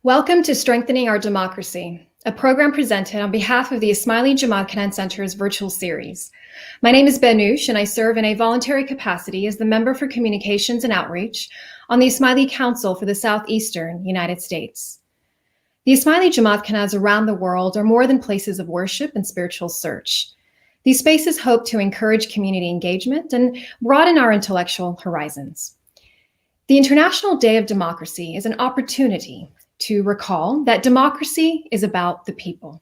Welcome to Strengthening Our Democracy, a program presented on behalf of the Ismaili Jamatkhana and Center's virtual series. My name is Benouche, and I serve in a voluntary capacity as the Member for Communications and Outreach on the Ismaili Council for the Southeastern United States. The Ismaili Jamatkhana's around the world are more than places of worship and spiritual search. These spaces hope to encourage community engagement and broaden our intellectual horizons. The International Day of Democracy is an opportunity to recall that democracy is about the people.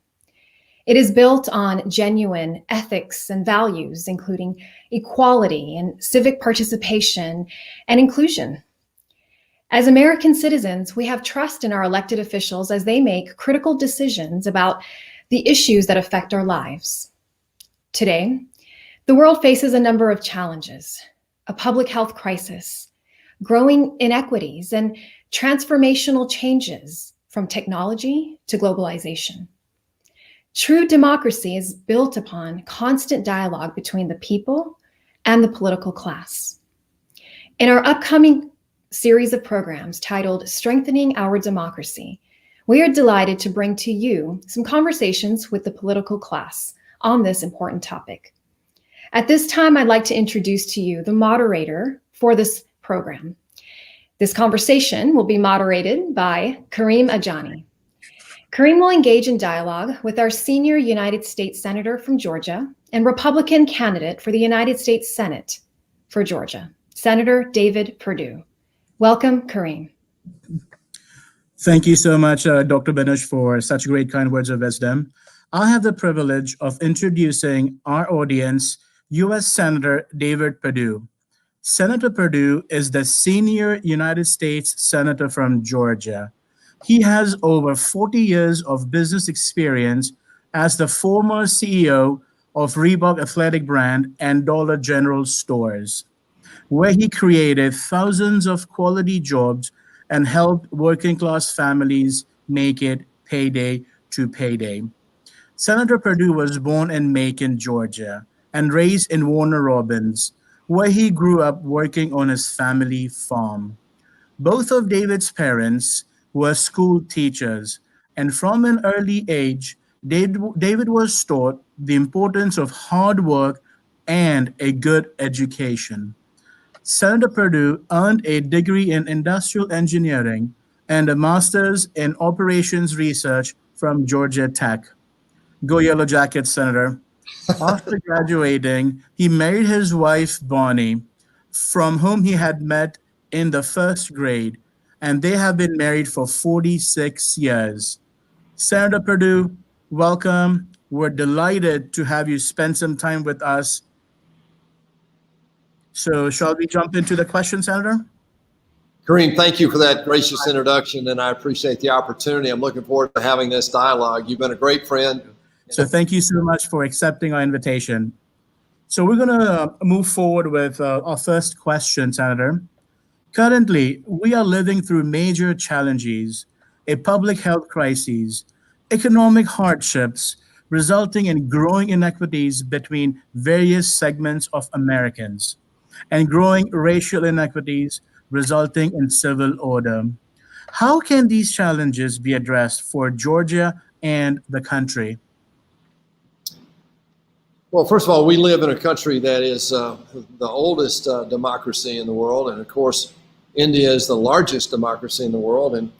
It is built on genuine ethics and values, including equality and civic participation and inclusion. As American citizens, we have trust in our elected officials as they make critical decisions about the issues that affect our lives. Today, the world faces a number of challenges: a public health crisis, growing inequities, and transformational changes from technology to globalization. True democracy is built upon constant dialogue between the people and the political class. In our upcoming series of programs titled Strengthening Our Democracy, we are delighted to bring to you some conversations with the political class on this important topic. At this time, I'd like to introduce to you the moderator for this program. This conversation will be moderated by Kareem Ajani. Kareem will engage in dialogue with our senior United States Senator from Georgia and Republican candidate for the United States Senate for Georgia, Senator David Perdue. Welcome, Kareem. Thank you so much, Dr. Benouche, for such great kind words of wisdom. I have the privilege of introducing our audience, U.S. Senator David Perdue. Senator Perdue is the senior United States Senator from Georgia. He has over 40 years of business experience as the former CEO of Reebok athletic brand and Dollar General stores, where he created thousands of quality jobs and helped working class families make it payday to payday. Senator Perdue was born in Macon, Georgia, and raised in Warner Robins, where he grew up working on his family farm. Both of David's parents were school teachers, and from an early age, David was taught the importance of hard work and a good education. Senator Perdue earned a degree in industrial engineering and a master's in operations research from Georgia Tech. Go Yellow Jackets, Senator. After graduating, he married his wife, Bonnie, from whom he had met in the first grade, and they have been married for 46 years. Senator Perdue, welcome. We're delighted to have you spend some time with us. So shall we jump into the question, Senator? Kareem, thank you for that gracious introduction, and I appreciate the opportunity. I'm looking forward to having this dialogue. You've been a great friend. So thank you so much for accepting our invitation. So we're going to move forward with our first question, Senator. Currently, we are living through major challenges, a public health crisis, economic hardships, resulting in growing inequities between various segments of Americans, and growing racial inequities resulting in civil order. How can these challenges be addressed for Georgia and the country? Well, first of all, we live in a country that is the oldest democracy in the world. And of course, India is the largest democracy in the world. And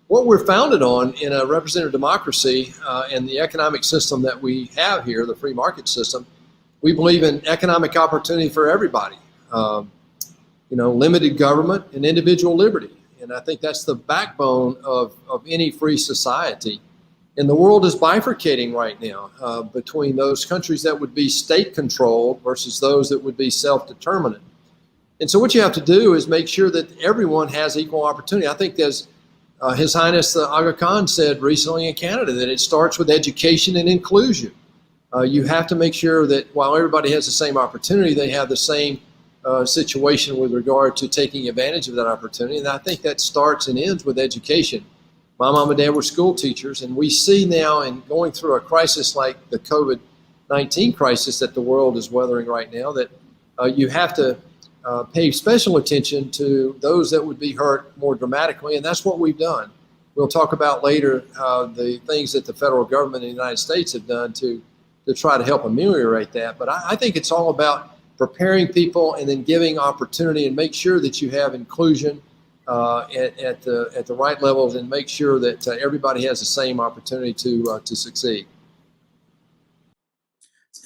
what we're founded on in a representative democracy and the economic system that we have here, the free market system, we believe in economic opportunity for everybody, limited government and individual liberty. And I think that's the backbone of any free society. And the world is bifurcating right now between those countries that would be state-controlled versus those that would be self-determinant. And so what you have to do is make sure that everyone has equal opportunity. I think as His Highness Aga Khan said recently in Canada, that it starts with education and inclusion. You have to make sure that while everybody has the same opportunity, they have the same situation with regard to taking advantage of that opportunity. And I think that starts and ends with education. My mom and dad were school teachers, and we see now in going through a crisis like the COVID-19 crisis that the world is weathering right now, that you have to pay special attention to those that would be hurt more dramatically, and that's what we've done. We'll talk about later the things that the federal government in the United States have done to try to help ameliorate that. But I think it's all about preparing people and then giving opportunity and make sure that you have inclusion at the right levels and make sure that everybody has the same opportunity to succeed.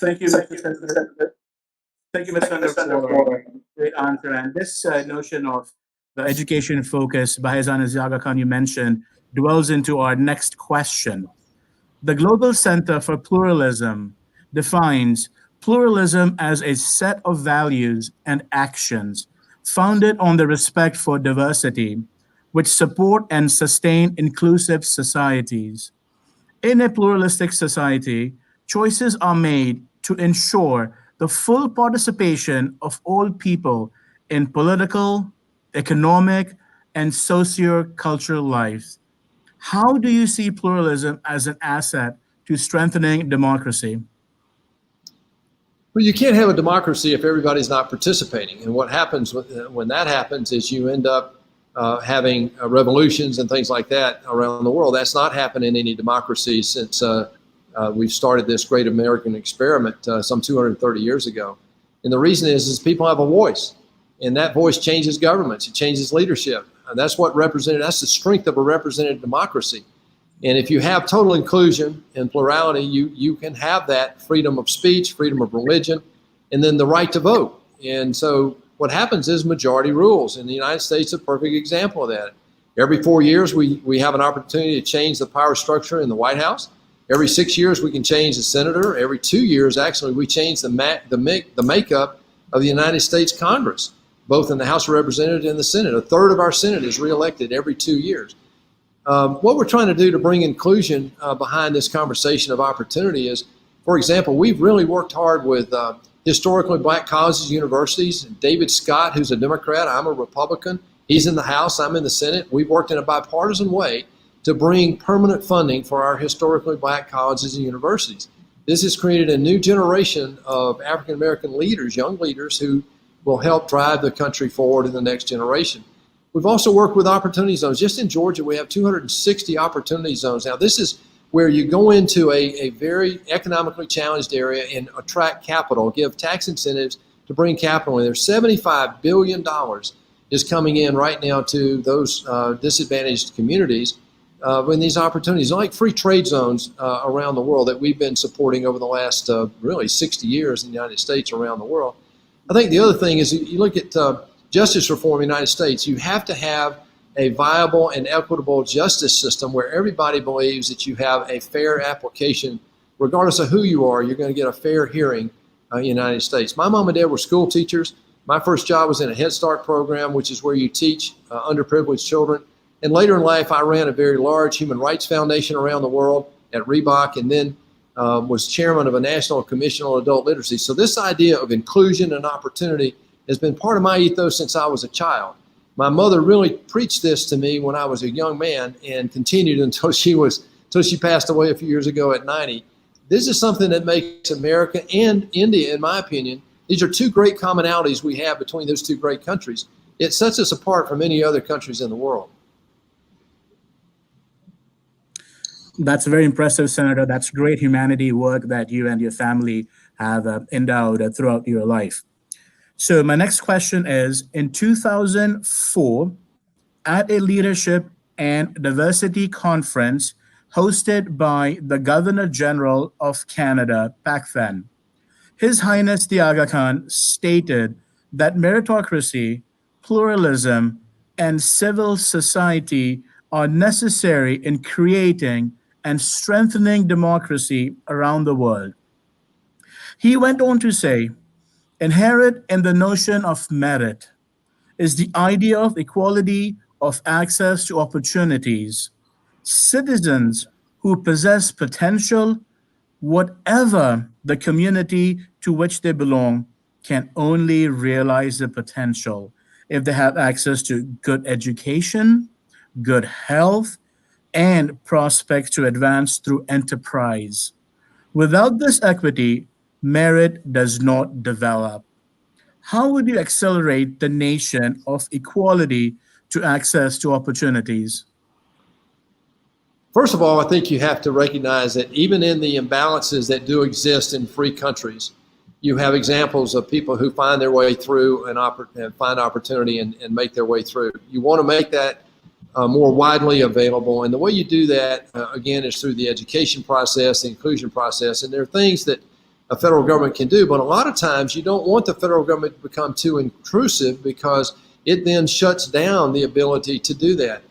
Thank you, Mr. Senator. Thank you, Mr. Senator, for a great answer. And this notion of the education focus by Ismaili Aga Khan you mentioned dwells into our next question. The Global Center for Pluralism defines pluralism as a set of values and actions founded on the respect for diversity, which support and sustain inclusive societies. In a pluralistic society, choices are made to ensure the full participation of all people in political, economic, and socio-cultural lives. How do you see pluralism as an asset to strengthening democracy? Well, you can't have a democracy if everybody's not participating. And what happens when that happens is you end up having revolutions and things like that around the world. That's not happened in any democracy since we've started this great American experiment some 230 years ago. And the reason is people have a voice, and that voice changes governments. It changes leadership. And that's that's the strength of a representative democracy. And if you have total inclusion and plurality, you can have that freedom of speech, freedom of religion, and then the right to vote. And so what happens is majority rules. And the United States is a perfect example of that. Every 4 years, we have an opportunity to change the power structure in the White House. Every 6 years, we can change the senator. Every 2 years, actually, we change the makeup of the United States Congress, both in the House of Representatives and the Senate. A third of our Senate is reelected every 2 years. What we're trying to do to bring inclusion behind this conversation of opportunity is, for example, we've really worked hard with historically black colleges and universities. David Scott, who's a Democrat, I'm a Republican. He's in the House, I'm in the Senate. We've worked in a bipartisan way to bring permanent funding for our historically black colleges and universities. This has created a new generation of African American leaders, young leaders, who will help drive the country forward in the next generation. We've also worked with opportunity zones. Just in Georgia, we have 260 opportunity zones. Now, this is where you go into a very economically challenged area and attract capital, give tax incentives to bring capital in. There's $75 billion is coming in right now to those disadvantaged communities when these opportunities, like free trade zones around the world that we've been supporting over the last really 60 years in the United States around the world. I think the other thing is you look at justice reform in the United States, you have to have a viable and equitable justice system where everybody believes that you have a fair application. Regardless of who you are, you're going to get a fair hearing in the United States. My mom and dad were school teachers. My first job was in a Head Start program, which is where you teach underprivileged children. And later in life, I ran a very large human rights foundation around the world at Reebok, and then was chairman of a national commission on adult literacy. So this idea of inclusion and opportunity has been part of my ethos since I was a child. My mother really preached this to me when I was a young man and continued until she passed away a few years ago at 90. This is something that makes America and India, in my opinion, these are two great commonalities we have between those two great countries. It sets us apart from any other countries in the world. That's very impressive, Senator. That's great humanity work that you and your family have endowed throughout your life. So my next question is, in 2004, at a leadership and diversity conference hosted by the Governor General of Canada back then, His Highness the Aga Khan stated that meritocracy, pluralism, and civil society are necessary in creating and strengthening democracy around the world. He went on to say, inherent in the notion of merit is the idea of equality of access to opportunities. Citizens who possess potential, whatever the community to which they belong, can only realize the potential if they have access to good education, good health, and prospects to advance through enterprise. Without this equity, merit does not develop. How would you accelerate the nation of equality to access to opportunities? First of all, I think you have to recognize that even in the imbalances that do exist in free countries, you have examples of people who find their way through and find opportunity and make their way through. You want to make that more widely available. And the way you do that, again, is through the education process, the inclusion process. And there are things that a federal government can do, but a lot of times you don't want the federal government to become too intrusive because it then shuts down the ability to do that.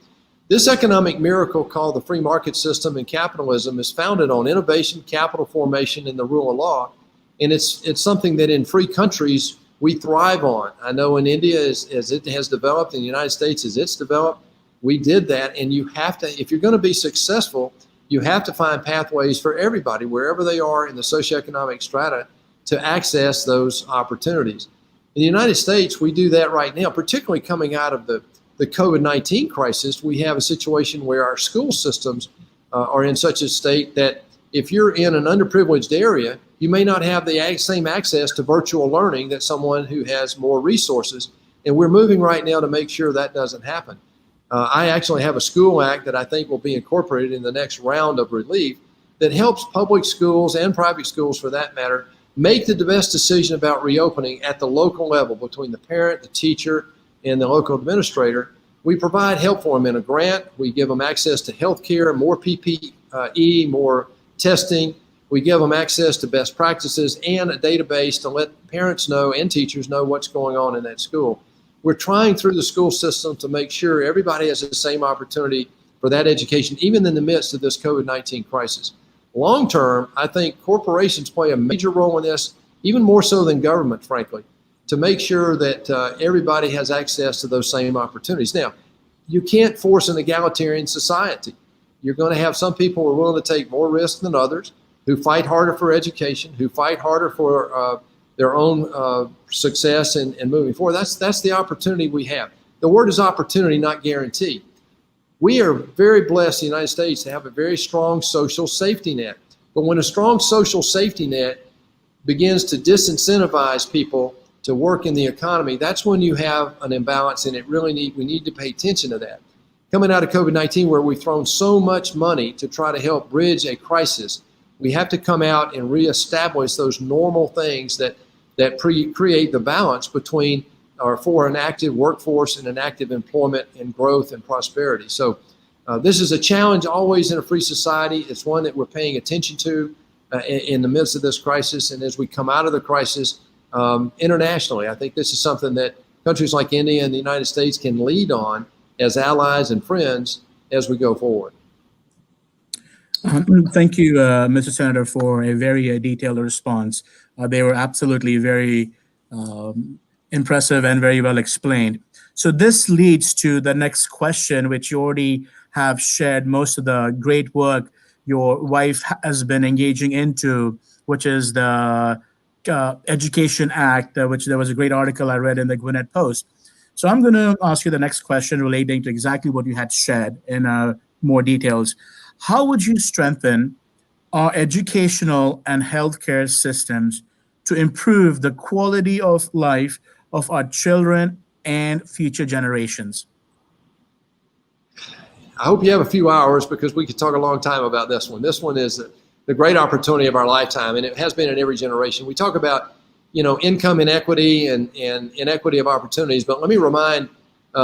This economic miracle called the free market system and capitalism is founded on innovation, capital formation, and the rule of law. And it's something that in free countries we thrive on. I know in India, as it has developed, in the United States as it's developed, we did that. And you have to, if you're going to be successful, you have to find pathways for everybody, wherever they are in the socioeconomic strata, to access those opportunities. In the United States, we do that right now, particularly coming out of the COVID-19 crisis. We have a situation where our school systems are in such a state that if you're in an underprivileged area, you may not have the same access to virtual learning that someone who has more resources. And we're moving right now to make sure that doesn't happen. I actually have a school act that I think will be incorporated in the next round of relief that helps public schools and private schools, for that matter, make the best decision about reopening at the local level between the parent, the teacher, and the local administrator. We provide help for them in a grant. We give them access to health care, more PPE, more testing. We give them access to best practices and a database to let parents know and teachers know what's going on in that school. We're trying through the school system to make sure everybody has the same opportunity for that education, even in the midst of this COVID-19 crisis. Long term, I think corporations play a major role in this, even more so than government, frankly, to make sure that everybody has access to those same opportunities. Now, you can't force an egalitarian society. You're going to have some people who are willing to take more risk than others, who fight harder for education, who fight harder for their own success and moving forward. That's the opportunity we have. The word is opportunity, not guarantee. We are very blessed in the United States to have a very strong social safety net. But when a strong social safety net begins to disincentivize people to work in the economy, that's when you have an imbalance, and we need to pay attention to that. Coming out of COVID-19, where we've thrown so much money to try to help bridge a crisis, we have to come out and reestablish those normal things that create the balance between for an active workforce and an active employment and growth and prosperity. So this is a challenge always in a free society. It's one that we're paying attention to in the midst of this crisis. And as we come out of the crisis internationally, I think this is something that countries like India and the United States can lead on as allies and friends as we go forward. Thank you, Mr. Senator, for a very detailed response. They were absolutely very impressive and very well explained. So this leads to the next question, which you already have shared most of the great work your wife has been engaging into, which is the Education Act, which there was a great article I read in the Gwinnett Post. So I'm going to ask you the next question relating to exactly what you had shared in more details. How would you strengthen our educational and healthcare systems to improve the quality of life of our children and future generations? I hope you have a few hours, because we could talk a long time about this one. This one is the great opportunity of our lifetime, and it has been in every generation. We talk about, income inequity and inequity of opportunities, but let me remind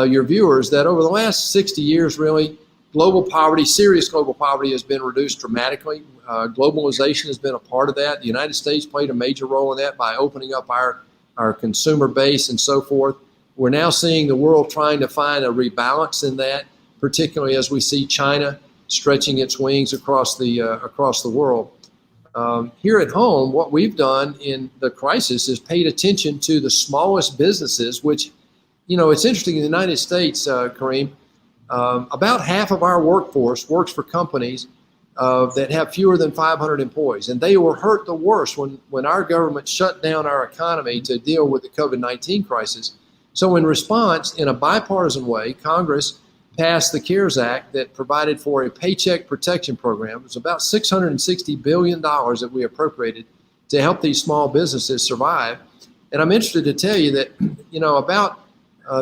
your viewers that over the last 60 years, really, global poverty, serious global poverty, has been reduced dramatically. Globalization has been a part of that. The United States played a major role in that by opening up our consumer base and so forth. We're now seeing the world trying to find a rebalance in that, particularly as we see China stretching its wings across the world. Here at home, what we've done in the crisis is paid attention to the smallest businesses, which, it's interesting in the United States, Kareem, about half of our workforce works for companies that have fewer than 500 employees, and they were hurt the worst when our government shut down our economy to deal with the COVID-19 crisis. So in response, in a bipartisan way, Congress passed the CARES Act that provided for a paycheck protection program. It was about $660 billion that we appropriated to help these small businesses survive. And I'm interested to tell you that, about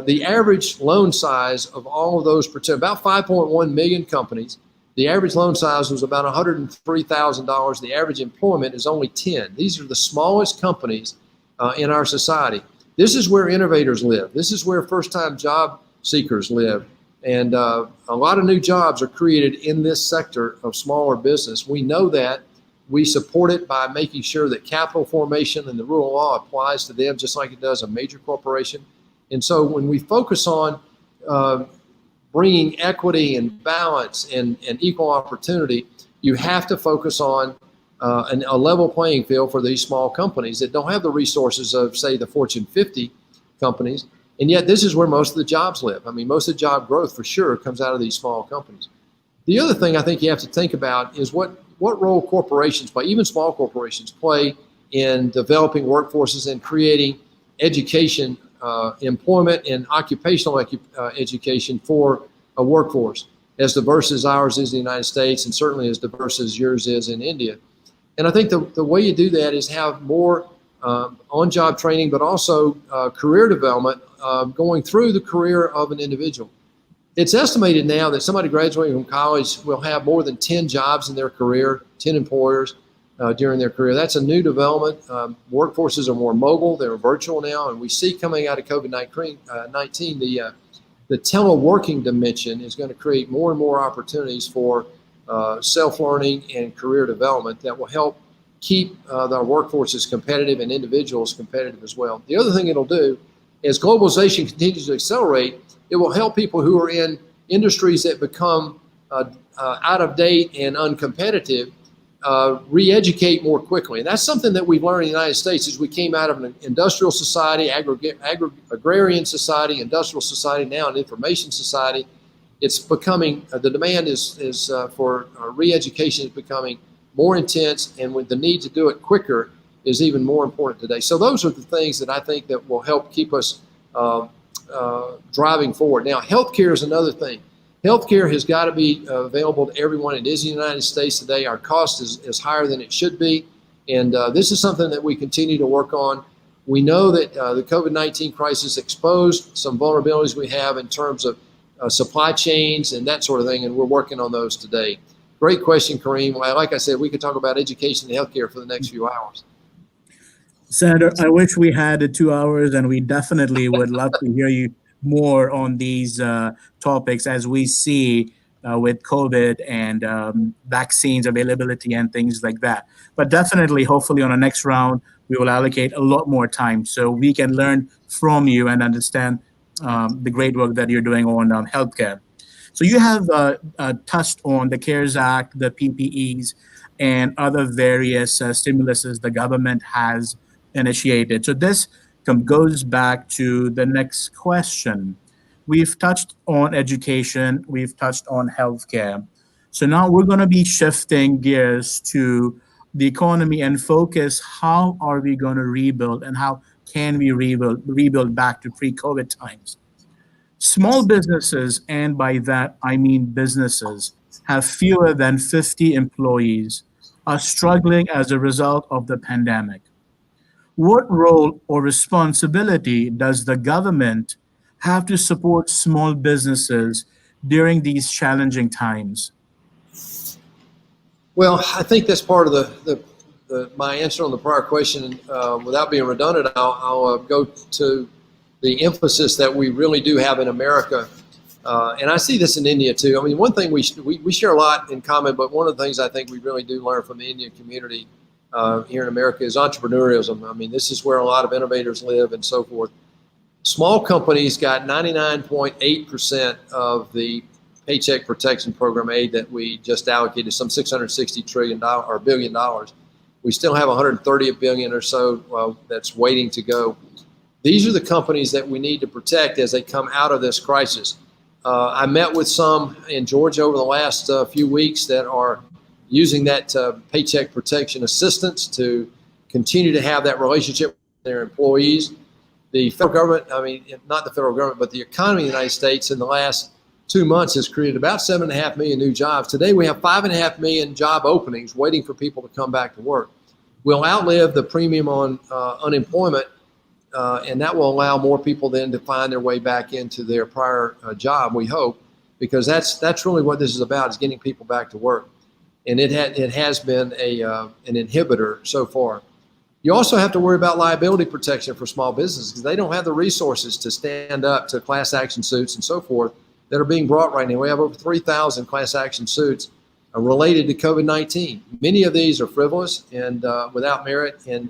the average loan size of all of those, about 5.1 million companies, The average loan size was about $103,000. The average employment is only 10. These are the smallest companies in our society. This is where innovators live. This is where first-time job seekers live. And a lot of new jobs are created in this sector of smaller business. We know that. We support it by making sure that capital formation and the rule of law applies to them just like it does a major corporation. And so when we focus on bringing equity and balance and equal opportunity, you have to focus on a level playing field for these small companies that don't have the resources of, say, the Fortune 50 companies. And yet this is where most of the jobs live. I mean, most of the job growth for sure comes out of these small companies. The other thing I think you have to think about is what role corporations play, even small corporations play in developing workforces and creating education, employment and occupational education for a workforce as diverse as ours is in the United States and certainly as diverse as yours is in India. And I think the way you do that is have more on-job training, but also career development going through the career of an individual. It's estimated now that somebody graduating from college will have more than 10 jobs in their career, 10 employers during their career. That's a new development. Workforces are more mobile. They're virtual now. And we see coming out of COVID-19, the teleworking dimension is going to create more and more opportunities for self-learning and career development that will help keep our workforces competitive and individuals competitive as well. The other thing it'll do, as globalization continues to accelerate, it will help people who are in industries that become out of date and uncompetitive re-educate more quickly. And that's something that we've learned in the United States as we came out of an industrial society, agrarian society, industrial society, now an information society. It's becoming, the demand is for re-education is becoming more intense, and with the need to do it quicker is even more important today. So those are the things that I think that will help keep us driving forward. Now, healthcare is another thing. Healthcare has got to be available to everyone. It is in the United States today. Our cost is higher than it should be, and this is something that we continue to work on. We know that the COVID-19 crisis exposed some vulnerabilities we have in terms of supply chains and that sort of thing, and we're working on those today. Great question, Kareem. Like I said, we could talk about education and healthcare for the next few hours. Senator, I wish we had 2 hours, and we definitely would love to hear you more on these topics as we see with COVID and vaccines availability and things like that. But definitely, hopefully on the next round, we will allocate a lot more time so we can learn from you and understand the great work that you're doing on healthcare. So you have touched on the CARES Act, the PPEs, and other various stimuluses the government has initiated. So this goes back to the next question. We've touched on education, we've touched on healthcare. So now we're going to be shifting gears to the economy and focus how are we going to rebuild and how can we rebuild back to pre-COVID times. Small businesses, and by that I mean businesses, have fewer than 50 employees, are struggling as a result of the pandemic. What role or responsibility does the government have to support small businesses during these challenging times? Well, I think that's part of my answer on the prior question. Without being redundant, I'll go to the emphasis that we really do have in America. And I see this in India too. I mean, one thing we share a lot in common, but one of the things I think we really do learn from the Indian community here in America is entrepreneurialism. I mean, this is where a lot of innovators live and so forth. Small companies got 99.8% of the Paycheck Protection Program aid that we just allocated, some $660 billion. We still have 130 billion or so that's waiting to go. These are the companies that we need to protect as they come out of this crisis. I met with some in Georgia over the last few weeks that are using that paycheck protection assistance to continue to have that relationship with their employees. The federal government, I mean, not the federal government, but the economy of the United States in the last 2 months has created about 7.5 million new jobs. Today we have 5.5 million job openings waiting for people to come back to work. We'll outlive the premium on unemployment, and that will allow more people then to find their way back into their prior job, we hope. because that's really what this is about, is getting people back to work. And it has been an inhibitor so far. You also have to worry about liability protection for small businesses, because they don't have the resources to stand up to class action suits and so forth that are being brought right now. We have over 3,000 class action suits related to COVID-19. Many of these are frivolous and without merit, and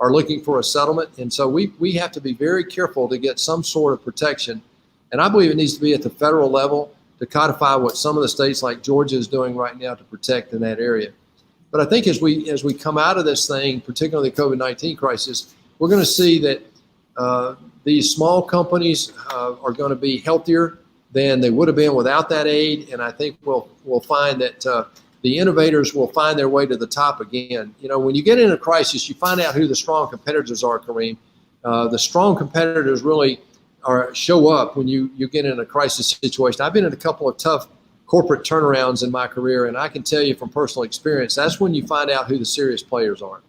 are looking for a settlement. And so we have to be very careful to get some sort of protection. And I believe it needs to be at the federal level to codify what some of the states like Georgia is doing right now to protect in that area. But I think as we come out of this thing, particularly the COVID-19 crisis, we're going to see that these small companies are going to be healthier than they would have been without that aid. And I think we'll find that the innovators will find their way to the top again. You know, when you get in a crisis, you find out who the strong competitors are, Kareem. The strong competitors really show up when you get in a crisis situation. I've been in a couple of tough corporate turnarounds in my career, and I can tell you from personal experience, that's when you find out who the serious players are.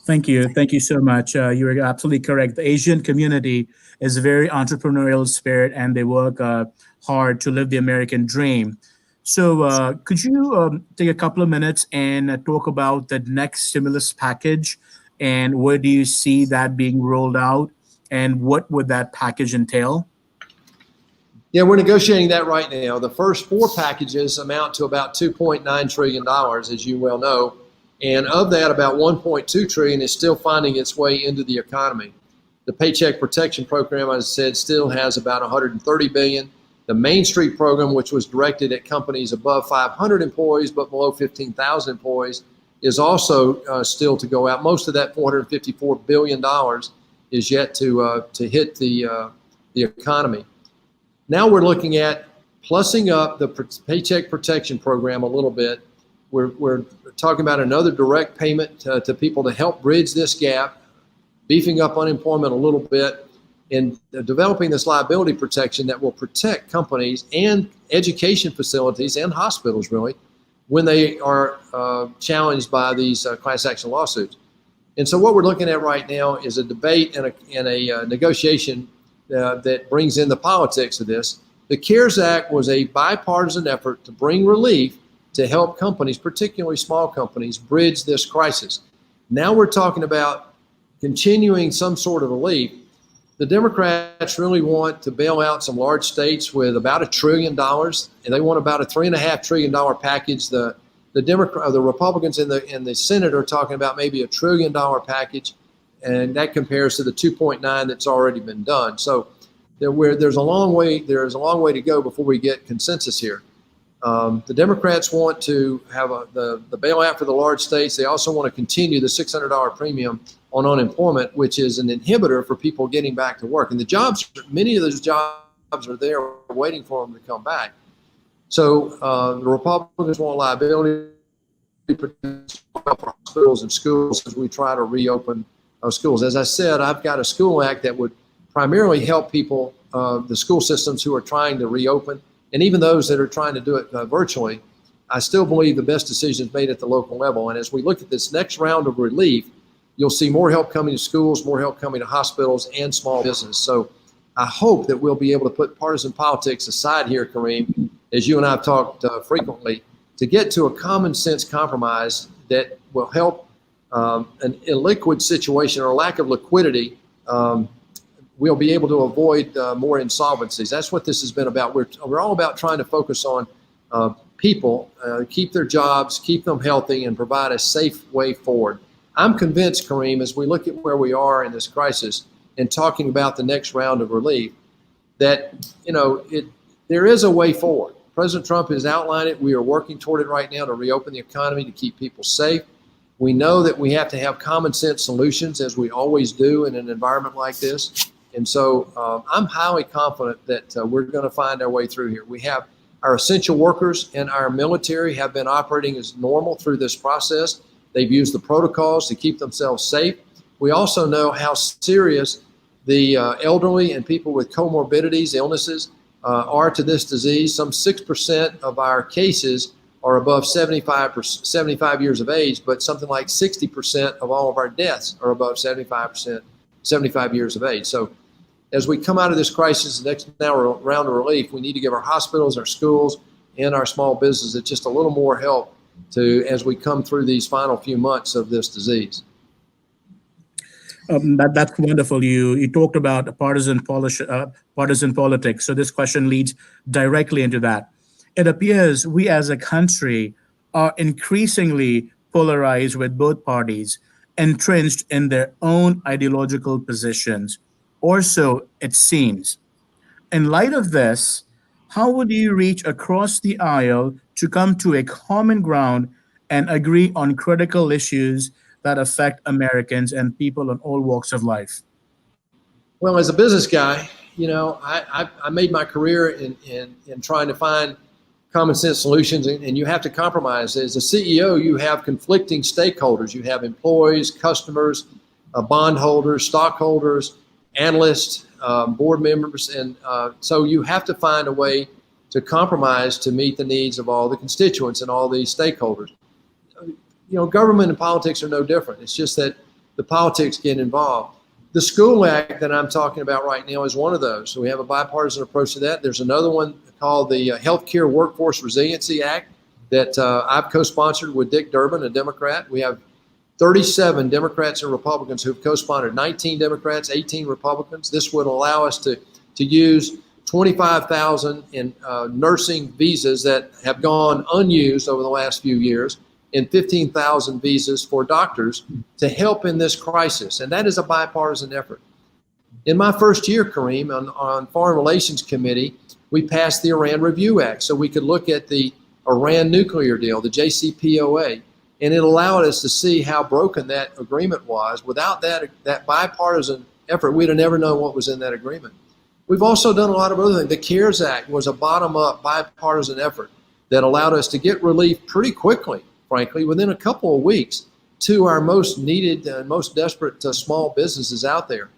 Thank you. Thank you so much. You are absolutely correct. The Asian community is a very entrepreneurial spirit, and they work hard to live the American dream. So could you take a couple of minutes and talk about the next stimulus package, and where do you see that being rolled out, and what would that package entail? Yeah, we're negotiating that right now. The first 4 packages amount to about $2.9 trillion, as you well know. And of that, about $1.2 trillion is still finding its way into the economy. The Paycheck Protection Program, as I said, still has about $130 billion. The Main Street program, which was directed at companies above 500 employees but below 15,000 employees, is also still to go out. Most of that $454 billion is yet to hit the economy. Now we're looking at plussing up the Paycheck Protection Program a little bit. We're talking about another direct payment to people to help bridge this gap, beefing up unemployment a little bit, and developing this liability protection that will protect companies and education facilities and hospitals, really, when they are challenged by these class action lawsuits. And so what we're looking at right now is a debate and a negotiation that brings in the politics of this. The CARES Act was a bipartisan effort to bring relief to help companies, particularly small companies, bridge this crisis. Now we're talking about continuing some sort of relief. The Democrats really want to bail out some large states with about $1 trillion, and they want about a $3.5 trillion package. The Republicans in the Senate are talking about maybe $1 trillion package, and that compares to the 2.9 that's already been done. So there's a long way to go before we get consensus here. The Democrats want to have the bailout for the large states. They also want to continue the $600 premium on unemployment, which is an inhibitor for people getting back to work. And the jobs, many of those jobs are there waiting for them to come back. So the Republicans want liability protection for hospitals and schools as we try to reopen schools. As I said, I've got a school act that would primarily help people, the school systems who are trying to reopen, and even those that are trying to do it virtually. I still believe the best decision is made at the local level. And as we look at this next round of relief, you'll see more help coming to schools, more help coming to hospitals and small business. So I hope that we'll be able to put partisan politics aside here, Kareem, as you and I have talked frequently, to get to a common sense compromise that will help an illiquid situation or lack of liquidity. We'll be able to avoid more insolvencies. That's what this has been about. We're all about trying to focus on people, keep their jobs, keep them healthy, and provide a safe way forward. I'm convinced, Kareem, as we look at where we are in this crisis and talking about the next round of relief, that there is a way forward. President Trump has outlined it. We are working toward it right now to reopen the economy, to keep people safe. We know that we have to have common sense solutions, as we always do in an environment like this. And so I'm highly confident that we're going to find our way through here. We have our essential workers and our military have been operating as normal through this process. They've used the protocols to keep themselves safe. We also know how serious the elderly and people with comorbidities, illnesses, are to this disease. Some 6% of our cases are above 75 years of age, but something like 60% of all of our deaths are above 75 years of age. So as we come out of this crisis, the next round of relief, we need to give our hospitals, our schools, and our small businesses just a little more help as we come through these final few months of this disease. That's wonderful. You talked about partisan politics. So this question leads directly into that. It appears we as a country are increasingly polarized, with both parties entrenched in their own ideological positions, or so it seems. In light of this, how would you reach across the aisle to come to a common ground and agree on critical issues that affect Americans and people in all walks of life? Well, as a business guy, I made my career in trying to find common sense solutions, and you have to compromise. As a CEO, you have conflicting stakeholders. You have employees, customers, bondholders, stockholders, analysts, board members, and so you have to find a way to compromise to meet the needs of all the constituents and all these stakeholders. Government and politics are no different. It's just that the politics get involved. The School Act that I'm talking about right now is one of those. So we have a bipartisan approach to that. There's another one called the Healthcare Workforce Resiliency Act that I've co-sponsored with Dick Durbin, a Democrat. We have 37 Democrats and Republicans who've co-sponsored, 19 Democrats, 18 Republicans. This would allow us to use 25,000 in nursing visas that have gone unused over the last few years, and 15,000 visas for doctors to help in this crisis. And that is a bipartisan effort. In my first year, Kareem, on Foreign Relations Committee, we passed the Iran Review Act so we could look at the Iran nuclear deal, the JCPOA, and it allowed us to see how broken that agreement was. Without that bipartisan effort, we'd have never known what was in that agreement. We've also done a lot of other things. The CARES Act was a bottom-up bipartisan effort that allowed us to get relief pretty quickly, frankly, within a couple of weeks, to our most needed and most desperate small businesses out there.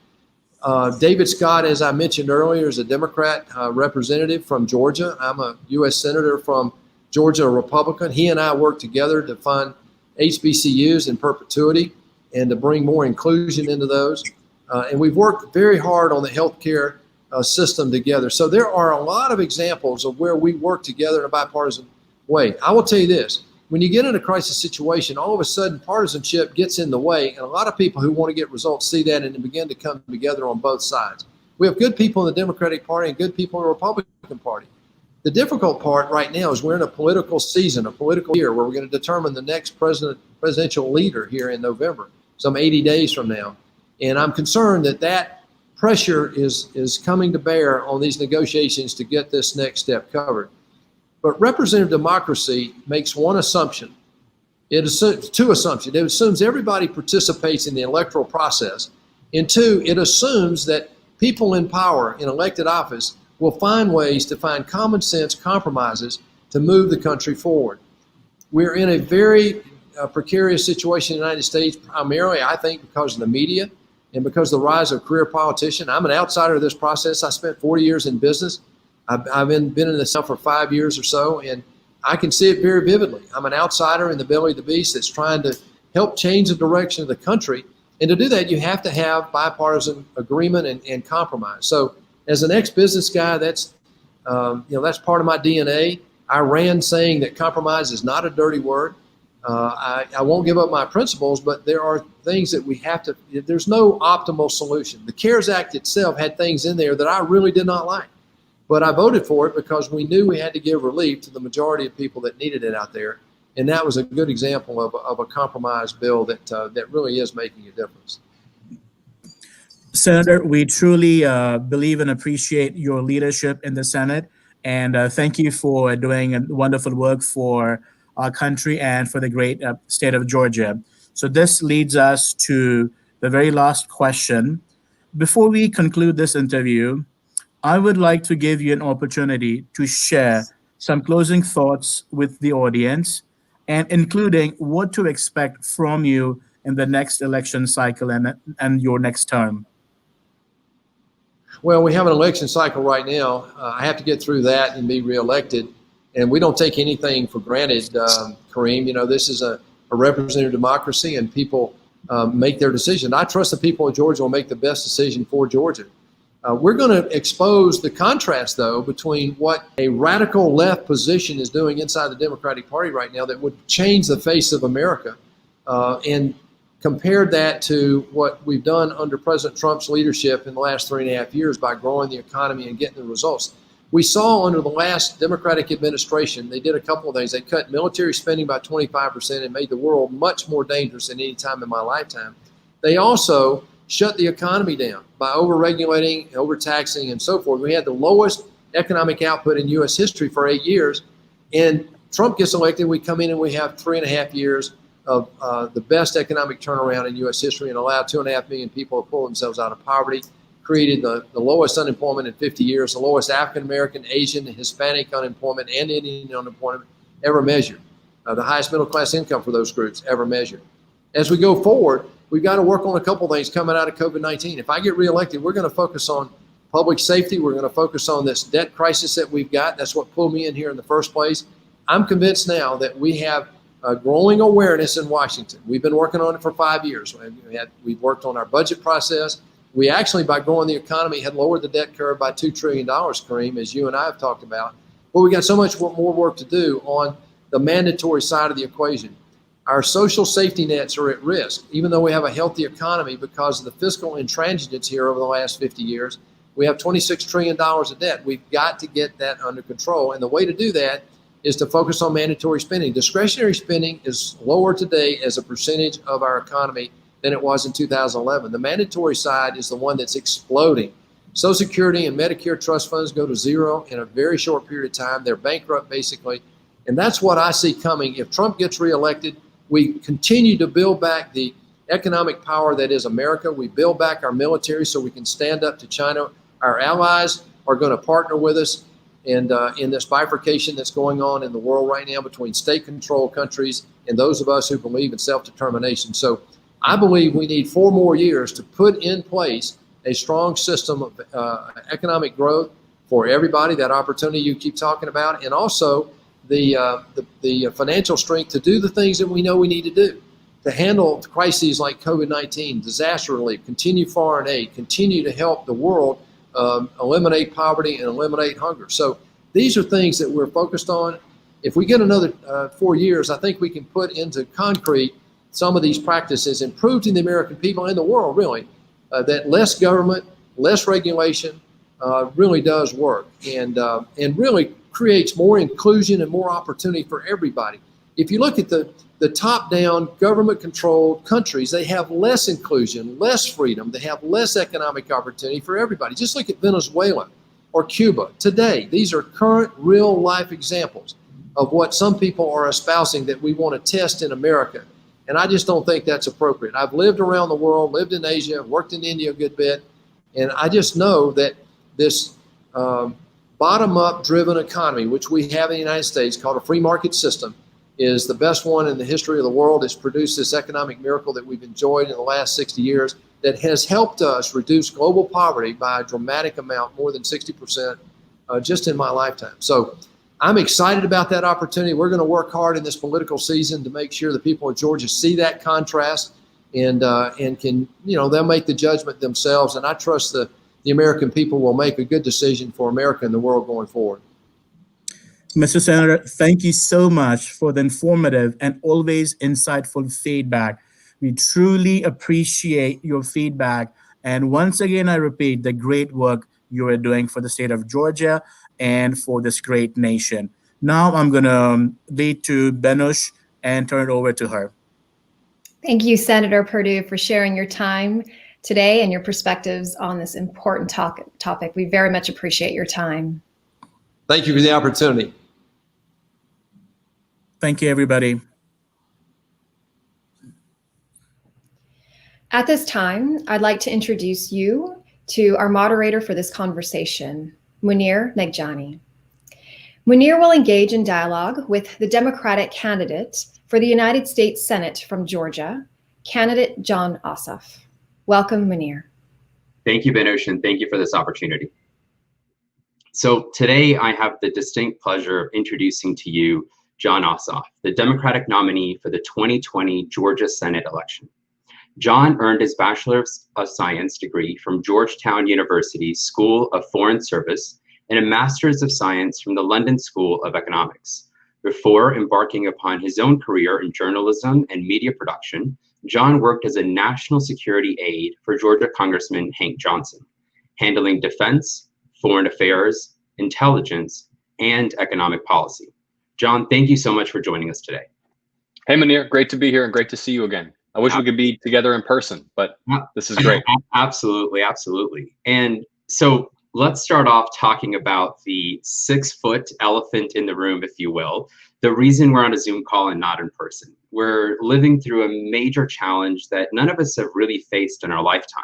David Scott, as I mentioned earlier, is a Democrat representative from Georgia. I'm a U.S. Senator from Georgia, a Republican. He and I worked together to fund HBCUs in perpetuity and to bring more inclusion into those. And we've worked very hard on the healthcare system together. So there are a lot of examples of where we work together in a bipartisan way. I will tell you this. When you get in a crisis situation, all of a sudden partisanship gets in the way, and a lot of people who want to get results see that and begin to come together on both sides. We have good people in the Democratic Party and good people in the Republican Party. The difficult part right now is we're in a political season, a political year, where we're going to determine the next presidential leader here in November, some 80 days from now. And I'm concerned that pressure is coming to bear on these negotiations to get this next step covered. But representative democracy makes one assumption. It assumes two assumptions. It assumes everybody participates in the electoral process. And two, it assumes that people in power in elected office will find ways to find common sense compromises to move the country forward. We're in a very precarious situation in the United States, primarily, I think, because of the media and because of the rise of career politician. I'm an outsider of this process. I spent 40 years in business. I've been in this now for 5 years or so, and I can see it very vividly. I'm an outsider in the belly of the beast that's trying to help change the direction of the country. And to do that, you have to have bipartisan agreement and compromise. So as an ex-business guy, that's part of my DNA. I ran saying that compromise is not a dirty word. I won't give up my principles, but there are things that we have to, there's no optimal solution. The CARES Act itself had things in there that I really did not like. But I voted for it because we knew we had to give relief to the majority of people that needed it out there. And that was a good example of a compromise bill that really is making a difference. Senator, we truly believe and appreciate your leadership in the Senate. And thank you for doing wonderful work for our country and for the great state of Georgia. So this leads us to the very last question. Before we conclude this interview, I would like to give you an opportunity to share some closing thoughts with the audience, and including what to expect from you in the next election cycle and your next term. Well, we have an election cycle right now. I have to get through that and be reelected. And we don't take anything for granted, Kareem. You know, this is a representative democracy, and people make their decision. I trust the people of Georgia will make the best decision for Georgia. We're going to expose the contrast, though, between what a radical left position is doing inside the Democratic Party right now that would change the face of America, and compare that to what we've done under President Trump's leadership in the last 3.5 years by growing the economy and getting the results. We saw under the last Democratic administration, they did a couple of things. They cut military spending by 25% and made the world much more dangerous than any time in my lifetime. They also shut the economy down by overregulating, overtaxing, and so forth. We had the lowest economic output in U.S. history for 8 years. And Trump gets elected, we come in and we have 3.5 years of the best economic turnaround in U.S. history, and allowed 2.5 million people to pull themselves out of poverty, created the lowest unemployment in 50 years, the lowest African-American, Asian, and Hispanic unemployment, and Indian unemployment ever measured, the highest middle-class income for those groups ever measured. As we go forward, we've got to work on a couple things coming out of COVID-19. If I get reelected, we're going to focus on public safety. We're going to focus on this debt crisis that we've got. That's what pulled me in here in the first place. I'm convinced now that we have a growing awareness in Washington. We've been working on it for 5 years. We've worked on our budget process. We actually, by growing the economy, had lowered the debt curve by $2 trillion, Kareem, as you and I have talked about. But we got so much more work to do on the mandatory side of the equation. Our social safety nets are at risk, even though we have a healthy economy because of the fiscal intransigence here over the last 50 years. We have $26 trillion of debt. We've got to get that under control. And the way to do that is to focus on mandatory spending. Discretionary spending is lower today as a percentage of our economy than it was in 2011. The mandatory side is the one that's exploding. Social Security and Medicare trust funds go to zero in a very short period of time. They're bankrupt, basically. And that's what I see coming. If Trump gets reelected, we continue to build back the economic power that is America. We build back our military so we can stand up to China. Our allies are going to partner with us and in this bifurcation that's going on in the world right now between state-controlled countries and those of us who believe in self-determination. So I believe we need 4 more years to put in place a strong system of economic growth for everybody, that opportunity you keep talking about, and also the financial strength to do the things that we know we need to do, to handle crises like COVID-19, disaster relief, continue foreign aid, continue to help the world eliminate poverty and eliminate hunger. So these are things that we're focused on. If we get another 4 years, I think we can put into concrete some of these practices and prove to the American people and the world, really, that less government, less regulation really does work, and really creates more inclusion and more opportunity for everybody. If you look at the top-down, government-controlled countries, they have less inclusion, less freedom. They have less economic opportunity for everybody. Just look at Venezuela or Cuba today. These are current, real-life examples of what some people are espousing that we want to test in America. And I just don't think that's appropriate. I've lived around the world, lived in Asia, worked in India a good bit, and I just know that this bottom-up driven economy, which we have in the United States, called a free market system, is the best one in the history of the world. It's produced this economic miracle that we've enjoyed in the last 60 years that has helped us reduce global poverty by a dramatic amount, more than 60%, just in my lifetime. So I'm excited about that opportunity. We're going to work hard in this political season to make sure the people of Georgia see that contrast and can, they'll make the judgment themselves. And I trust the American people will make a good decision for America and the world going forward. Mr. Senator, thank you so much for the informative and always insightful feedback. We truly appreciate your feedback. And once again, I repeat the great work you are doing for the state of Georgia and for this great nation. Now I'm going to lead to Benush and turn it over to her. Thank you, Senator Perdue, for sharing your time today and your perspectives on this important topic. We very much appreciate your time. Thank you for the opportunity. Thank you, everybody. At this time, I'd like to introduce you to our moderator for this conversation, Munir Neggiani. Munir will engage in dialogue with the Democratic candidate for the United States Senate from Georgia, candidate John Ossoff. Welcome, Munir. Thank you, Benush, and thank you for this opportunity. So today I have the distinct pleasure of introducing to you John Ossoff, the Democratic nominee for the 2020 Georgia Senate election. John earned his Bachelor of Science degree from Georgetown University's School of Foreign Service and a Master's of Science from the London School of Economics. Before embarking upon his own career in journalism and media production, John worked as a national security aide for Georgia Congressman Hank Johnson, handling defense, foreign affairs, intelligence, and economic policy. John, thank you so much for joining us today. Hey, Munir, great to be here and great to see you again. I wish we could be together in person, but this is great. Absolutely, absolutely. And so let's start off talking about the 6-foot elephant in the room, if you will. The reason we're on a Zoom call and not in person. We're living through a major challenge that none of us have really faced in our lifetime.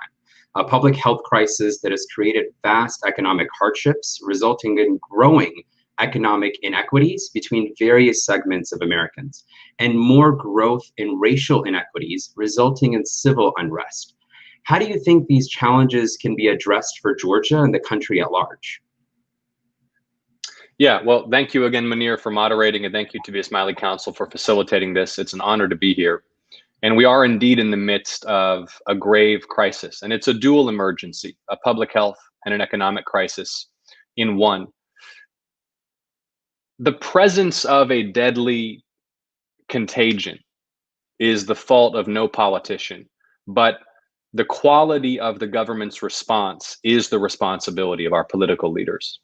A public health crisis that has created vast economic hardships, resulting in growing economic inequities between various segments of Americans, and more growth in racial inequities, resulting in civil unrest. How do you think these challenges can be addressed for Georgia and the country at large? Yeah, well, thank you again, Munir, for moderating, and thank you to the Ismaili Council for facilitating this. It's an honor to be here. And we are indeed in the midst of a grave crisis, and it's a dual emergency, a public health and an economic crisis in one. The presence of a deadly contagion is the fault of no politician, but the quality of the government's response is the responsibility of our political leaders.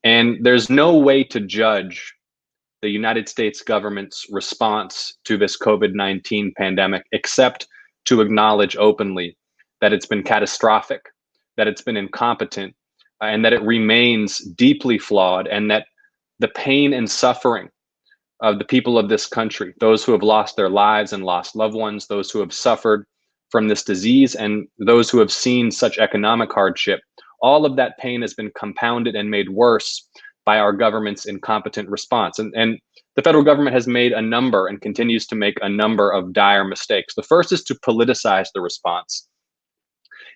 And there's no way to judge the United States government's response to this COVID-19 pandemic except to acknowledge openly that it's been catastrophic, that it's been incompetent, and that it remains deeply flawed, and that the pain and suffering of the people of this country, those who have lost their lives and lost loved ones, those who have suffered from this disease, and those who have seen such economic hardship, all of that pain has been compounded and made worse by our government's incompetent response. And the federal government has made a number and continues to make a number of dire mistakes. The first is to politicize the response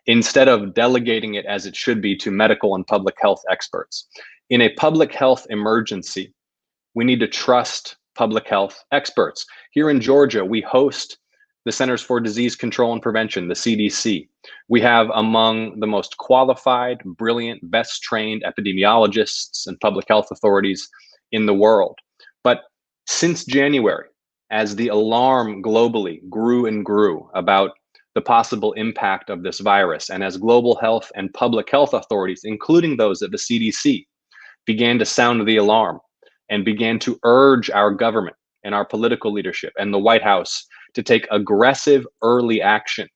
instead of delegating it as it should be to medical and public health experts. In a public health emergency, we need to trust public health experts. Here in Georgia, we host the Centers for Disease Control and Prevention, the CDC. We have among the most qualified, brilliant, best trained epidemiologists and public health authorities in the world. But since January, as the alarm globally grew and grew about the possible impact of this virus, and as global health and public health authorities, including those at the CDC, began to sound the alarm and began to urge our government and our political leadership and the White House to take aggressive early action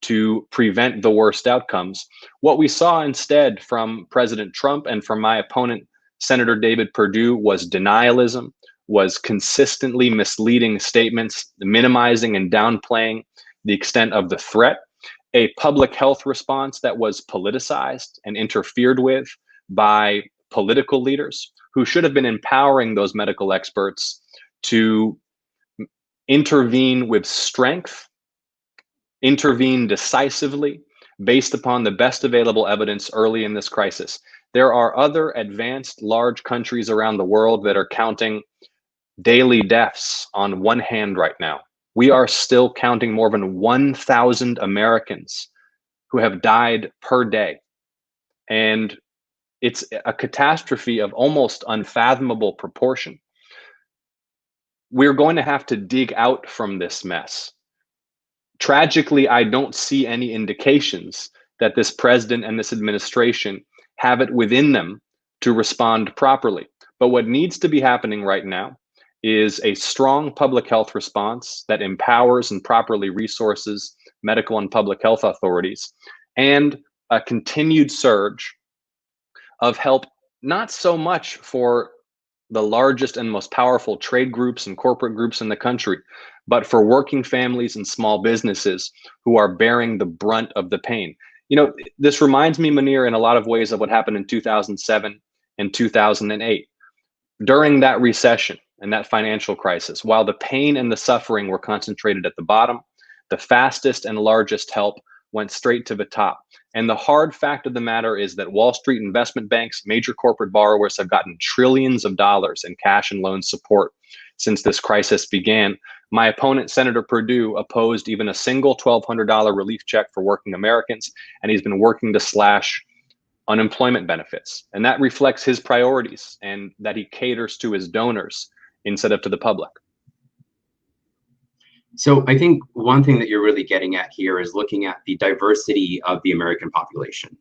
to prevent the worst outcomes, what we saw instead from President Trump and from my opponent, Senator David Perdue, was denialism, was consistently misleading statements, minimizing and downplaying the extent of the threat, a public health response that was politicized and interfered with by political leaders who should have been empowering those medical experts to intervene with strength, intervene decisively based upon the best available evidence early in this crisis. There are other advanced large countries around the world that are counting daily deaths on one hand right now. We are still counting more than 1,000 Americans who have died per day. And it's a catastrophe of almost unfathomable proportion. We're going to have to dig out from this mess. Tragically, I don't see any indications that this president and this administration have it within them to respond properly. But what needs to be happening right now is a strong public health response that empowers and properly resources medical and public health authorities, and a continued surge of help, not so much for the largest and most powerful trade groups and corporate groups in the country, but for working families and small businesses who are bearing the brunt of the pain. You know, this reminds me, Munir, in a lot of ways of what happened in 2007 and 2008. During that recession and that financial crisis, while the pain and the suffering were concentrated at the bottom, the fastest and largest help went straight to the top. And the hard fact of the matter is that Wall Street investment banks, major corporate borrowers have gotten trillions of dollars in cash and loan support since this crisis began. My opponent, Senator Perdue, opposed even a single $1,200 relief check for working Americans, and he's been working to slash unemployment benefits. And that reflects his priorities and that he caters to his donors instead of to the public. So I think one thing that you're really getting at here is looking at the diversity of the American population.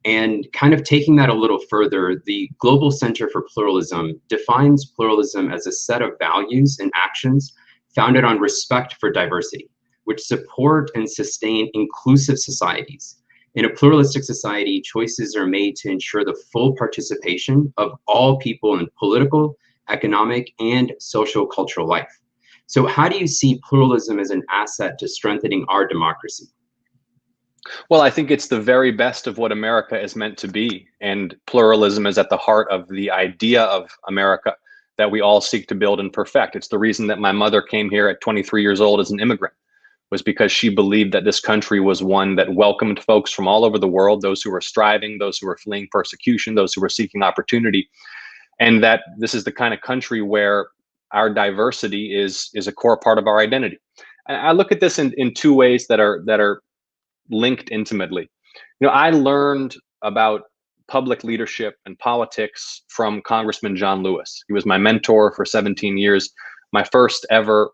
And kind of taking that a little further, the Global Center for Pluralism defines pluralism as a set of values and actions founded on respect for diversity, which support and sustain inclusive societies. In a pluralistic society, choices are made to ensure the full participation of all people in political, economic, and social cultural life. So how do you see pluralism as an asset to strengthening our democracy? Well, I think it's the very best of what America is meant to be. And pluralism is at the heart of the idea of America that we all seek to build and perfect. It's the reason that my mother came here at 23 years old as an immigrant, was because she believed that this country was one that welcomed folks from all over the world, those who were striving, those who were fleeing persecution, those who were seeking opportunity, and that this is the kind of country where our diversity is a core part of our identity. And I look at this in two ways that are linked intimately. You know, I learned about public leadership and politics from Congressman John Lewis. He was my mentor for 17 years. My first ever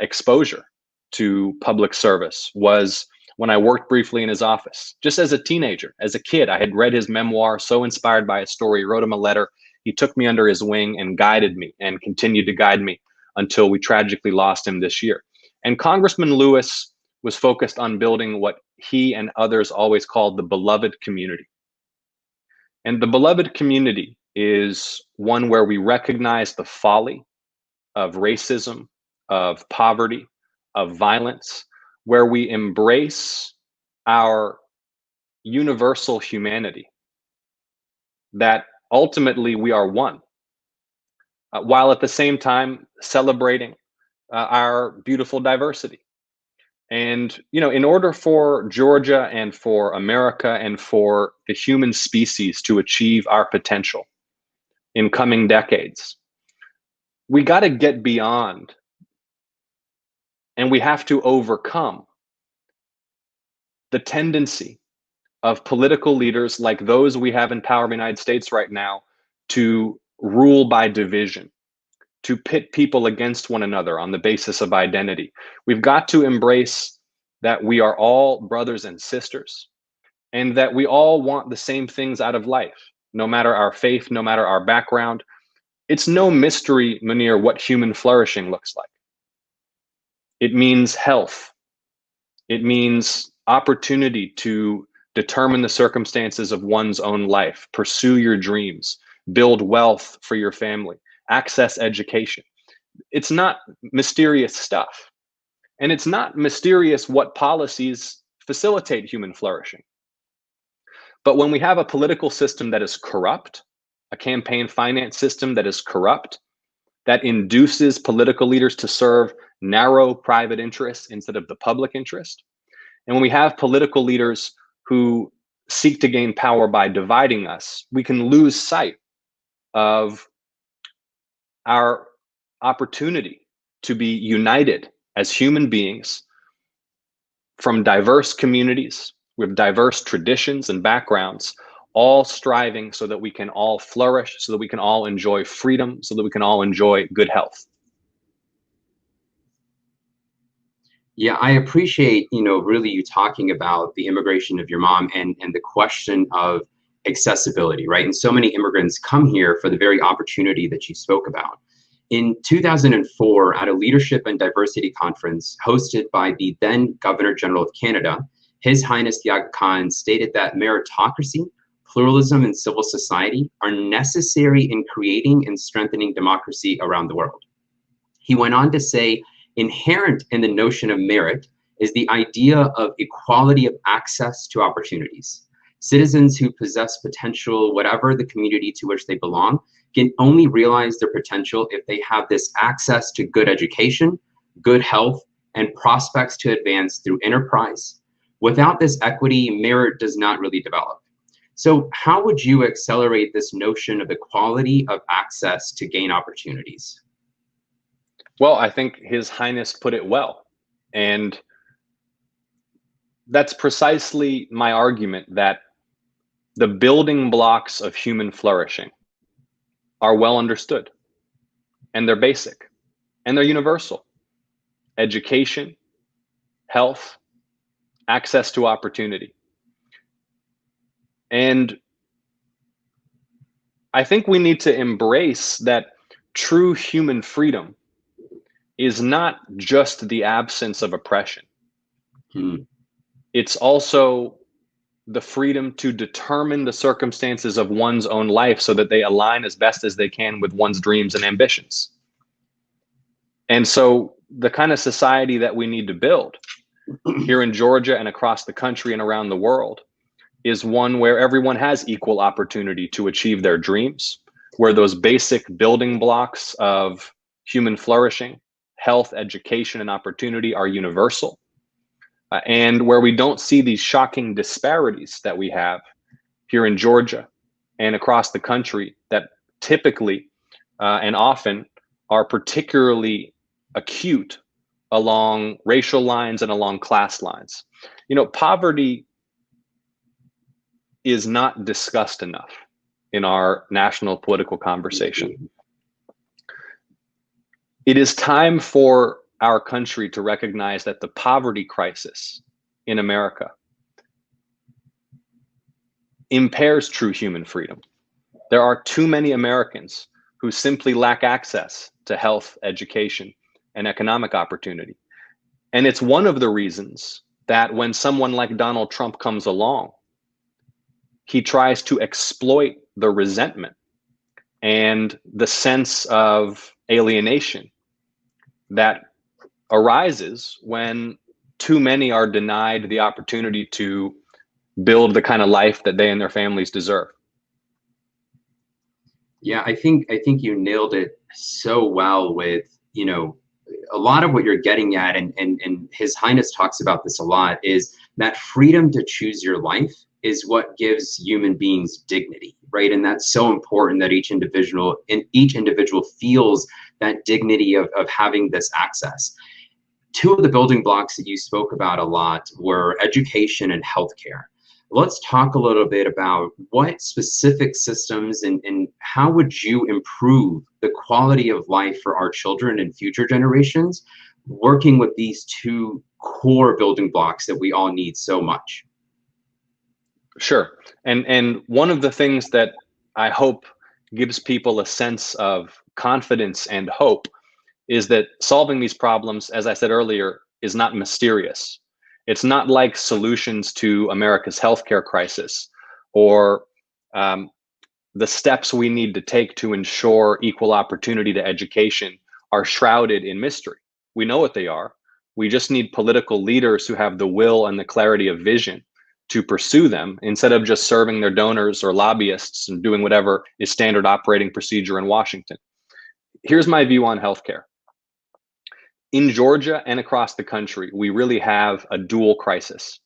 exposure to public service was when I worked briefly in his office. Just as a teenager, as a kid, I had read his memoir, so inspired by his story, wrote him a letter. He took me under his wing and guided me and continued to guide me until we tragically lost him this year. And Congressman Lewis was focused on building what he and others always called the beloved community. And the beloved community is one where we recognize the folly of racism, of poverty, of violence, where we embrace our universal humanity, that ultimately we are one, while at the same time celebrating our beautiful diversity. And, you know, in order for Georgia and for America and for the human species to achieve our potential in coming decades, we got to get beyond and we have to overcome the tendency of political leaders like those we have in power in the United States right now to rule by division, to pit people against one another on the basis of identity. We've got to embrace that we are all brothers and sisters and that we all want the same things out of life, no matter our faith, no matter our background. It's no mystery, Munir, what human flourishing looks like. It means health. It means opportunity to determine the circumstances of one's own life, pursue your dreams, build wealth for your family, access education. It's not mysterious stuff. And it's not mysterious what policies facilitate human flourishing. But when we have a political system that is corrupt, a campaign finance system that is corrupt, that induces political leaders to serve narrow private interests instead of the public interest, and when we have political leaders who seek to gain power by dividing us, we can lose sight of our opportunity to be united as human beings from diverse communities with diverse traditions and backgrounds, all striving so that we can all flourish, so that we can all enjoy freedom, so that we can all enjoy good health. Yeah, I appreciate, really you talking about the immigration of your mom and the question of accessibility, right? And so many immigrants come here for the very opportunity that you spoke about. In 2004, at a leadership and diversity conference hosted by the then Governor General of Canada, His Highness the Aga Khan stated that meritocracy, pluralism, and civil society are necessary in creating and strengthening democracy around the world. He went on to say, inherent in the notion of merit is the idea of equality of access to opportunities. Citizens who possess potential, whatever the community to which they belong, can only realize their potential if they have this access to good education, good health, and prospects to advance through enterprise. Without this equity, merit does not really develop. So how would you accelerate this notion of equality of access to gain opportunities? Well, I think His Highness put it well. And that's precisely my argument, that the building blocks of human flourishing are well understood, and they're basic, and they're universal. Education, health, access to opportunity. And I think we need to embrace that true human freedom is not just the absence of oppression. It's also the freedom to determine the circumstances of one's own life so that they align as best as they can with one's dreams and ambitions. And so the kind of society that we need to build here in Georgia and across the country and around the world is one where everyone has equal opportunity to achieve their dreams, where those basic building blocks of human flourishing, health, education, and opportunity are universal, and where we don't see these shocking disparities that we have here in Georgia and across the country that typically and often are particularly acute along racial lines and along class lines. You know, poverty is not discussed enough in our national political conversation. It is time for our country to recognize that the poverty crisis in America impairs true human freedom. There are too many Americans who simply lack access to health, education, and economic opportunity. And it's one of the reasons that when someone like Donald Trump comes along, he tries to exploit the resentment and the sense of alienation that arises when too many are denied the opportunity to build the kind of life that they and their families deserve. Yeah, I think you nailed it so well with, you know, a lot of what you're getting at, and His Highness talks about this a lot, is that freedom to choose your life is what gives human beings dignity, right? And that's so important, that each individual feels that dignity of having this access. Two of the building blocks that you spoke about a lot were education and healthcare. Let's talk a little bit about what specific systems and how would you improve the quality of life for our children and future generations, working with these two core building blocks that we all need so much. Sure. And one of the things that I hope gives people a sense of confidence and hope is that solving these problems, as I said earlier, is not mysterious. It's not like solutions to America's healthcare crisis or the steps we need to take to ensure equal opportunity to education are shrouded in mystery. We know what they are. We just need political leaders who have the will and the clarity of vision to pursue them, instead of just serving their donors or lobbyists and doing whatever is standard operating procedure in Washington. Here's my view on healthcare. In Georgia and across the country, we really have a dual crisis.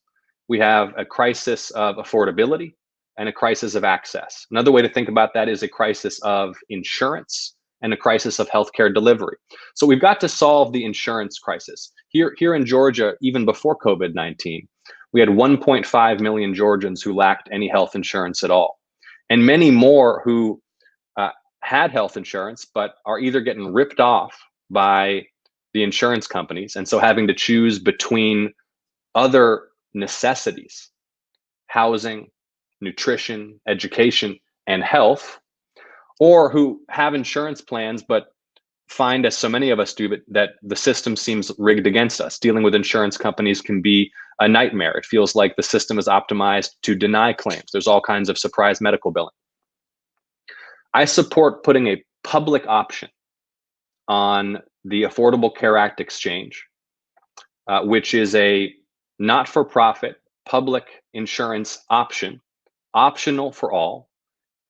We have a crisis of affordability and a crisis of access. Another way to think about that is a crisis of insurance and a crisis of healthcare delivery. So we've got to solve the insurance crisis. Here in Georgia, even before COVID-19, we had 1.5 million Georgians who lacked any health insurance at all, and many more who had health insurance but are either getting ripped off by the insurance companies, and so having to choose between other necessities, housing, nutrition, education, and health, or who have insurance plans but find, as so many of us do, that the system seems rigged against us. Dealing with insurance companies can be a nightmare. It feels like the system is optimized to deny claims. There's all kinds of surprise medical billing. I support putting a public option on the Affordable Care Act exchange, which is a not-for-profit public insurance option, optional for all,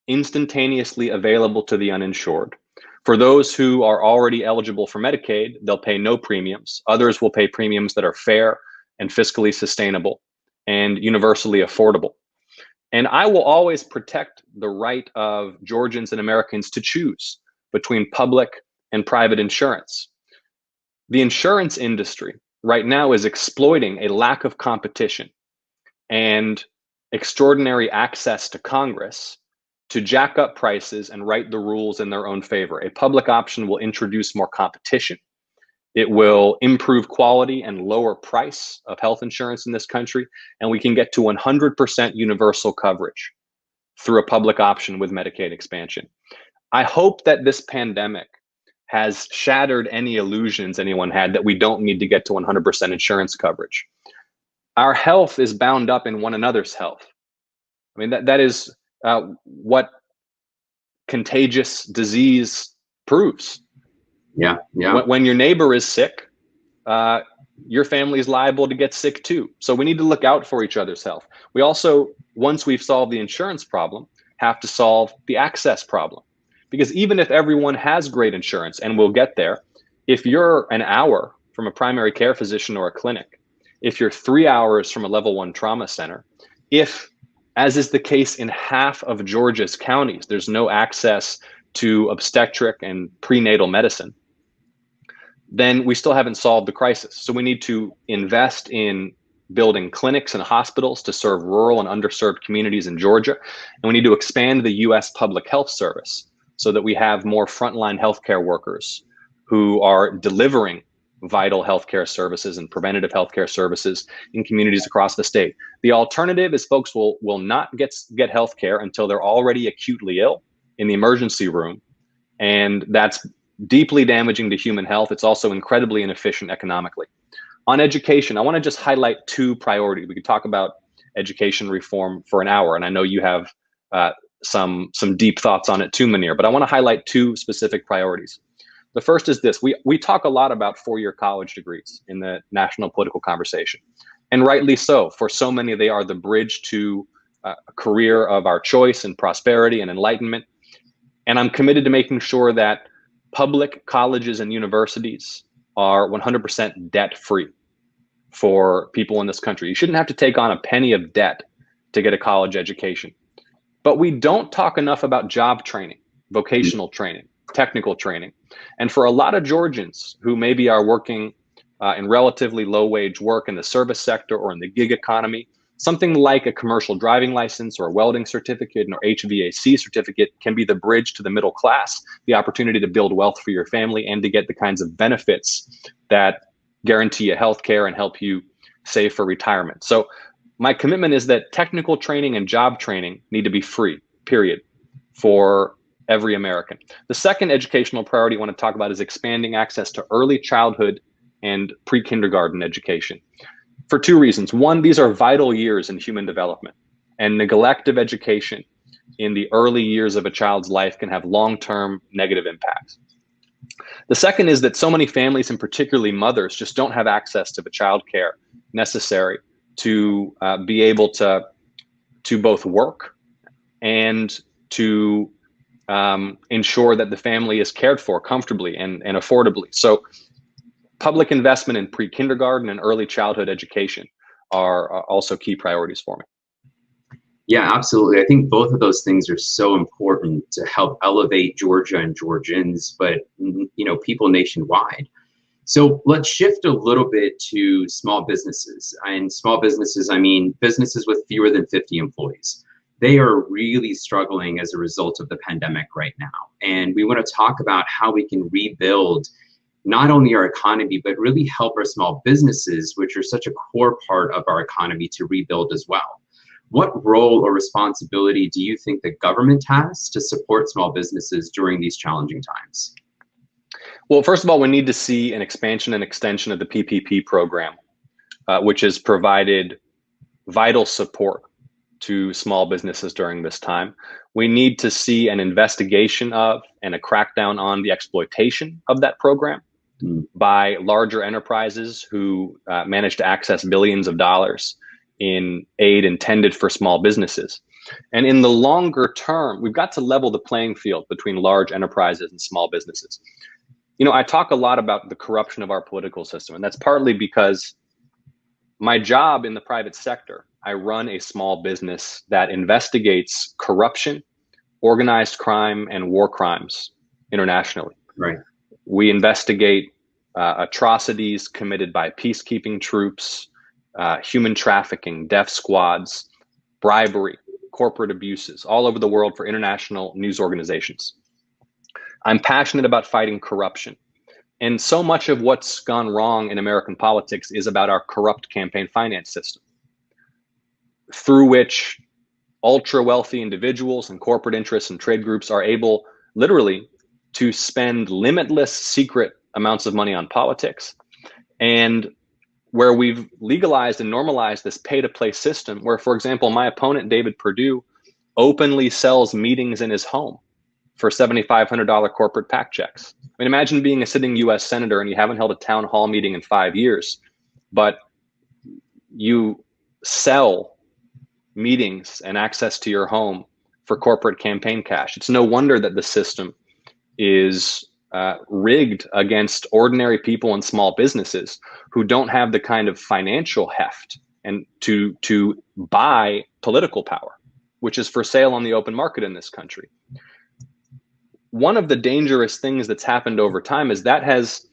instantaneously available to the uninsured. For those who are already eligible for Medicaid, they'll pay no premiums. Others will pay premiums that are fair and fiscally sustainable and universally affordable. And I will always protect the right of Georgians and Americans to choose between public and private insurance. The insurance industry right now is exploiting a lack of competition and extraordinary access to Congress to jack up prices and write the rules in their own favor. A public option will introduce more competition. It will improve quality and lower price of health insurance in this country, and we can get to 100% universal coverage through a public option with Medicaid expansion. I hope that this pandemic has shattered any illusions anyone had that we don't need to get to 100% insurance coverage. Our health is bound up in one another's health. I mean, that is what contagious disease proves. Yeah. When your neighbor is sick, your family is liable to get sick too. So we need to look out for each other's health. We also, once we've solved the insurance problem, have to solve the access problem. Because even if everyone has great insurance, and we'll get there, if you're an hour from a primary care physician or a clinic, if you're 3 hours from a level 1 trauma center, if, as is the case in half of Georgia's counties, there's no access to obstetric and prenatal medicine, then we still haven't solved the crisis. So we need to invest in building clinics and hospitals to serve rural and underserved communities in Georgia. And we need to expand the U.S. public health service so that we have more frontline healthcare workers who are delivering vital healthcare services and preventative healthcare services in communities across the state. The alternative is folks will not get healthcare until they're already acutely ill in the emergency room. And that's deeply damaging to human health. It's also incredibly inefficient economically. On education, I want to just highlight 2 priorities. We could talk about education reform for an hour, and I know you have some deep thoughts on it too, Munir, but I want to highlight 2 specific priorities. The first is this. We talk a lot about 4-year college degrees in the national political conversation, and rightly so. For so many, they are the bridge to a career of our choice and prosperity and enlightenment. And I'm committed to making sure that public colleges and universities are 100% debt-free for people in this country. You shouldn't have to take on a penny of debt to get a college education. But we don't talk enough about job training, vocational training, technical training. And for a lot of Georgians who maybe are working in relatively low-wage work in the service sector or in the gig economy, something like a commercial driving license or a welding certificate or HVAC certificate can be the bridge to the middle class, the opportunity to build wealth for your family and to get the kinds of benefits that guarantee you health care and help you save for retirement. So my commitment is that technical training and job training need to be free, period, for every American. The second educational priority I want to talk about is expanding access to early childhood and pre-kindergarten education. For 2 reasons. One, these are vital years in human development, and neglect of education in the early years of a child's life can have long-term negative impacts. The second is that so many families, and particularly mothers, just don't have access to the childcare necessary to be able to both work and to ensure that the family is cared for comfortably and affordably. So public investment in pre-kindergarten and early childhood education are also key priorities for me. Yeah, absolutely. I think both of those things are so important to help elevate Georgia and Georgians, but people nationwide. So let's shift a little bit to small businesses. And small businesses, I mean businesses with fewer than 50 employees. They are really struggling as a result of the pandemic right now. And we want to talk about how we can rebuild not only our economy, but really help our small businesses, which are such a core part of our economy, to rebuild as well. What role or responsibility do you think the government has to support small businesses during these challenging times? Well, first of all, we need to see an expansion and extension of the PPP program, which has provided vital support to small businesses during this time. We need to see an investigation of and a crackdown on the exploitation of that program by larger enterprises who manage to access billions of dollars in aid intended for small businesses. And in the longer term, we've got to level the playing field between large enterprises and small businesses. I talk a lot about the corruption of our political system, and that's partly because my job in the private sector, I run a small business that investigates corruption, organized crime, and war crimes internationally. Right. We investigate atrocities committed by peacekeeping troops, human trafficking, death squads, bribery, corporate abuses all over the world for international news organizations. I'm passionate about fighting corruption. And so much of what's gone wrong in American politics is about our corrupt campaign finance system, through which ultra wealthy individuals and corporate interests and trade groups are able literally to spend limitless secret amounts of money on politics, and where we've legalized and normalized this pay-to-play system where, for example, my opponent, David Perdue, openly sells meetings in his home for $7,500 corporate PAC checks. I mean, imagine being a sitting US senator and you haven't held a town hall meeting in 5 years, but you sell meetings and access to your home for corporate campaign cash. It's no wonder that the system is rigged against ordinary people and small businesses who don't have the kind of financial heft and to buy political power, which is for sale on the open market in this country. One of the dangerous things that's happened over time is that has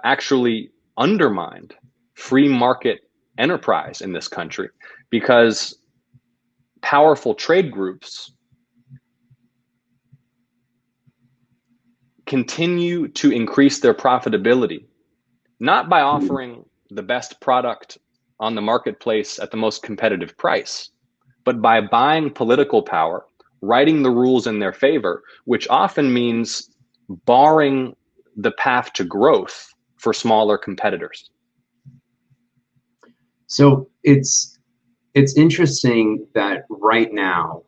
actually undermined free market enterprise in this country, because powerful trade groups continue to increase their profitability, not by offering the best product on the marketplace at the most competitive price, but by buying political power, writing the rules in their favor, which often means barring the path to growth for smaller competitors. So it's interesting that right now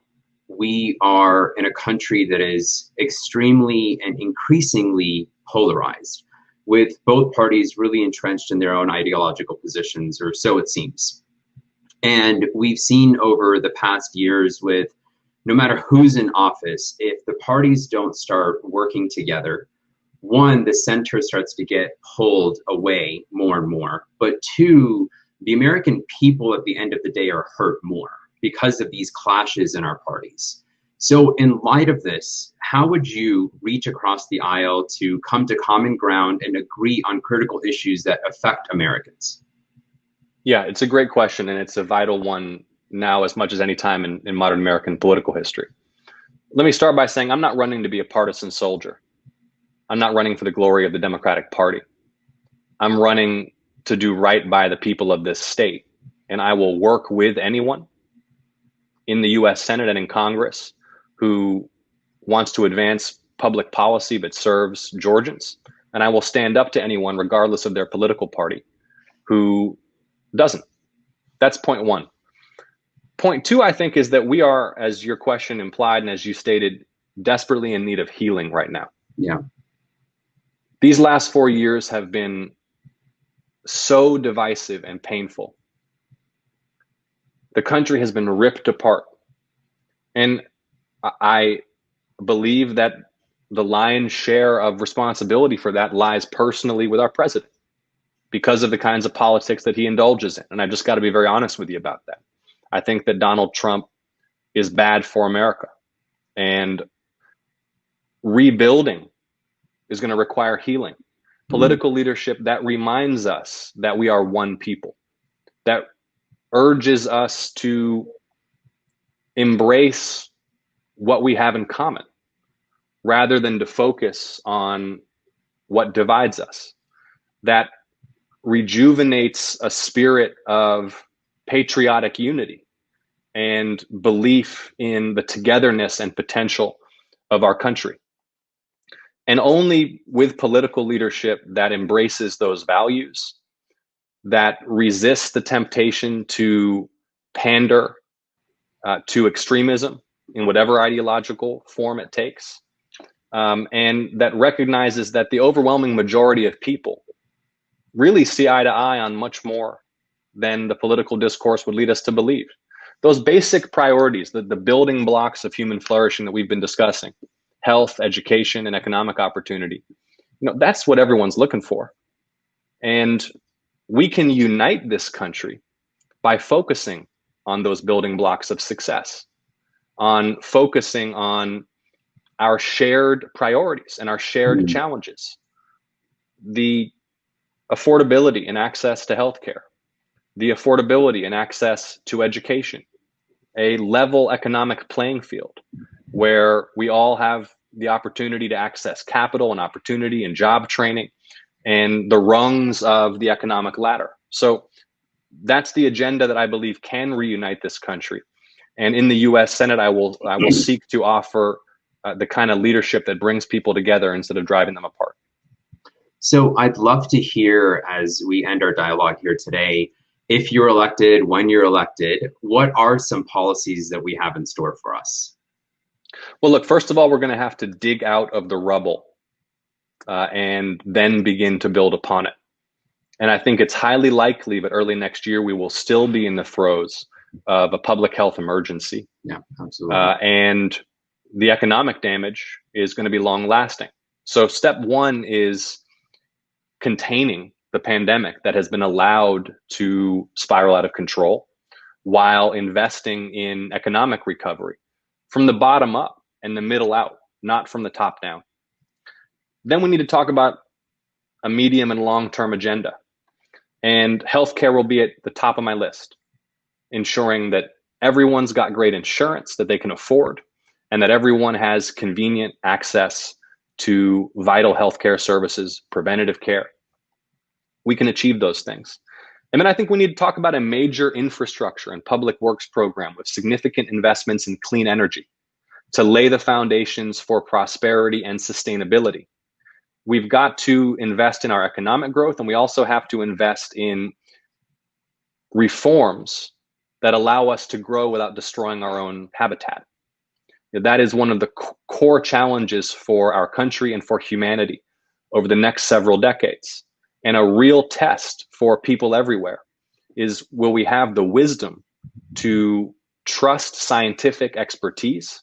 we are in a country that is extremely and increasingly polarized, with both parties really entrenched in their own ideological positions, or so it seems. And we've seen over the past years, with no matter who's in office, if the parties don't start working together, one, the center starts to get pulled away more and more, but two, the American people at the end of the day are hurt more because of these clashes in our parties. So in light of this, how would you reach across the aisle to come to common ground and agree on critical issues that affect Americans? Yeah, it's a great question, and it's a vital one now as much as any time in modern American political history. Let me start by saying I'm not running to be a partisan soldier. I'm not running for the glory of the Democratic Party. I'm running to do right by the people of this state, and I will work with anyone in the US Senate and in Congress who wants to advance public policy but serves Georgians. And I will stand up to anyone, regardless of their political party, who doesn't. That's point one. Point two, I think, is that we are, as your question implied and as you stated, desperately in need of healing right now. Yeah. These last 4 years have been so divisive and painful. The country has been ripped apart. And I believe that the lion's share of responsibility for that lies personally with our president, because of the kinds of politics that he indulges in. And I've just got to be very honest with you about that. I think that Donald Trump is bad for America, and rebuilding is going to require healing. Political leadership that reminds us that we are one people, that urges us to embrace what we have in common rather than to focus on what divides us, that rejuvenates a spirit of patriotic unity and belief in the togetherness and potential of our country. And only with political leadership that embraces those values, that resists the temptation to pander to extremism in whatever ideological form it takes, and that recognizes that the overwhelming majority of people really see eye to eye on much more than the political discourse would lead us to believe. Those basic priorities, the building blocks of human flourishing that we've been discussing, health, education, and economic opportunity, that's what everyone's looking for. And we can unite this country by focusing on those building blocks of success, on focusing on our shared priorities and our shared challenges. The affordability and access to healthcare, the affordability and access to education, a level economic playing field where we all have the opportunity to access capital and opportunity and job training and the rungs of the economic ladder. So that's the agenda that I believe can reunite this country. And in the U.S. Senate, I will seek to offer the kind of leadership that brings people together instead of driving them apart. So I'd love to hear, as we end our dialogue here today, if you're elected, when you're elected, what are some policies that we have in store for us? Well, look, first of all, we're going to have to dig out of the rubble and then begin to build upon it. And I think it's highly likely that early next year, we will still be in the throes of a public health emergency. Yeah, absolutely. And the economic damage is going to be long lasting. So step one is containing the pandemic that has been allowed to spiral out of control while investing in economic recovery from the bottom up and the middle out, not from the top down. Then we need to talk about a medium and long-term agenda. And healthcare will be at the top of my list, ensuring that everyone's got great insurance that they can afford and that everyone has convenient access to vital healthcare services, preventative care. We can achieve those things. And then I think we need to talk about a major infrastructure and public works program with significant investments in clean energy to lay the foundations for prosperity and sustainability. We've got to invest in our economic growth, and we also have to invest in reforms that allow us to grow without destroying our own habitat. That is one of the core challenges for our country and for humanity over the next several decades. And a real test for people everywhere is, will we have the wisdom to trust scientific expertise?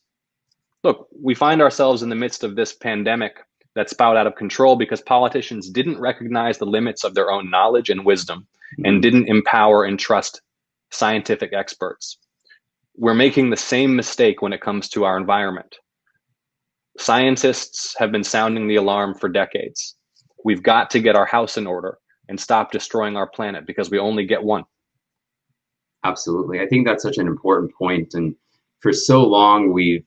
Look, we find ourselves in the midst of this pandemic that spouted out of control because politicians didn't recognize the limits of their own knowledge and wisdom and didn't empower and trust scientific experts. We're making the same mistake when it comes to our environment. Scientists have been sounding the alarm for decades. We've got to get our house in order and stop destroying our planet because we only get one. Absolutely. I think that's such an important point. And for so long, we've,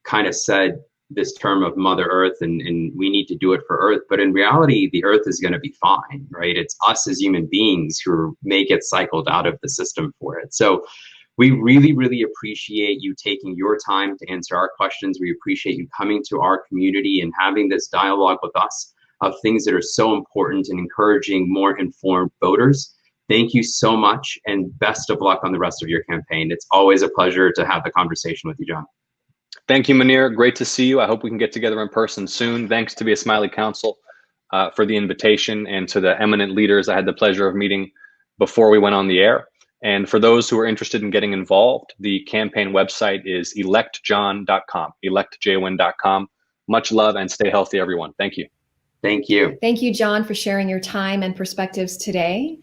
kind of said this term of Mother Earth and we need to do it for Earth. But in reality, the Earth is going to be fine, right? It's us as human beings who may get cycled out of the system for it. So we really, really appreciate you taking your time to answer our questions. We appreciate you coming to our community and having this dialogue with us of things that are so important and encouraging more informed voters. Thank you so much, and best of luck on the rest of your campaign. It's always a pleasure to have the conversation with you, John. Thank you, Munir. Great to see you. I hope we can get together in person soon. Thanks to the Ismaili Council for the invitation, and to the eminent leaders I had the pleasure of meeting before we went on the air. And for those who are interested in getting involved, the campaign website is electjohn.com, electjwin.com. Much love and stay healthy, everyone. Thank you. Thank you. Thank you, John, for sharing your time and perspectives today.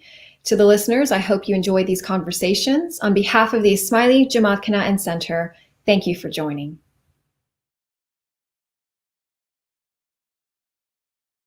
To the listeners, I hope you enjoyed these conversations. On behalf of the Ismaili Jamatkhana and Center, thank you for joining.